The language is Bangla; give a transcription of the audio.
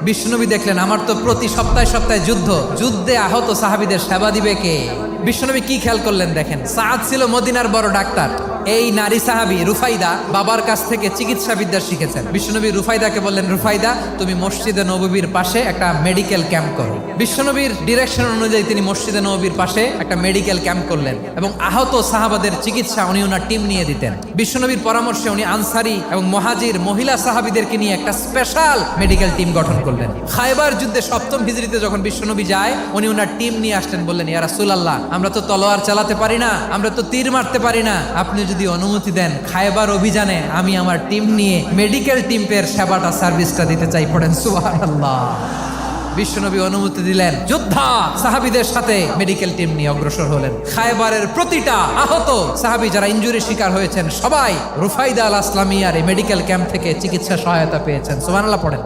বিশ্বনবী দেখলেন আমার তো প্রতি সপ্তাহে সপ্তাহে যুদ্ধে আহত সাহাবীদের সেবা দিবে কে? বিশ্বনবী কি খেয়াল করলেন দেখেন, সাআদ ছিল মদিনার বড় ডাক্তার। এই নারী সাহাবী রুফাইদা বাবার কাছ থেকে চিকিৎসা বিদ্যা শিখেছেন। বিশ্বনবী রুফাইদাকে বললেন, রুফাইদা তুমি মসজিদে নববীর পাশে একটা মেডিকেল ক্যাম্প করো। বিশ্বনবীর ডিরেকশন অনুযায়ী তিনি মসজিদে নববীর পাশে একটা মেডিকেল ক্যাম্প করলেন এবং আহত সাহাবাদের চিকিৎসা উনি ওনার টিম নিয়ে দিতেন। বিশ্বনবীর পরামর্শে উনি আনসারি এবং মুহাজির মহিলা সাহাবীদেরকে নিয়ে একটা স্পেশাল মেডিকেল টিম গঠন করলেন। খায়বার যুদ্ধে 7ম হিজরিতে যখন বিশ্বনবী যায়, উনি ওনার টিম নিয়ে আসলেন, বললেন, ইয়া রাসূলুল্লাহ আমরা তো তলোয়ার চালাতে পারি না, আমরা তো তীর মারতে পারি না, আপনি যদি অনুমতি দেন খায়বার অভিযানে আমি আমার টিম নিয়ে মেডিকেল টিমের সেবাটা সার্ভিসটা দিতে চাই। পড়েন সুবহানাল্লাহ। বিশ্বনবী অনুমতি দিলেন, যোদ্ধা সাহাবীদের সাথে মেডিকেল টিম নিয়ে অগ্রসর হলেন। খায়বারের প্রতিটা আহত সাহাবী যারা ইনজুরি শিকার হয়েছেন সবাই রুফাইদা আল আসলামিয়ার এই মেডিকেল ক্যাম্প থেকে চিকিৎসা সহায়তা পেয়েছেন। সুবহানাল্লাহ পড়েন।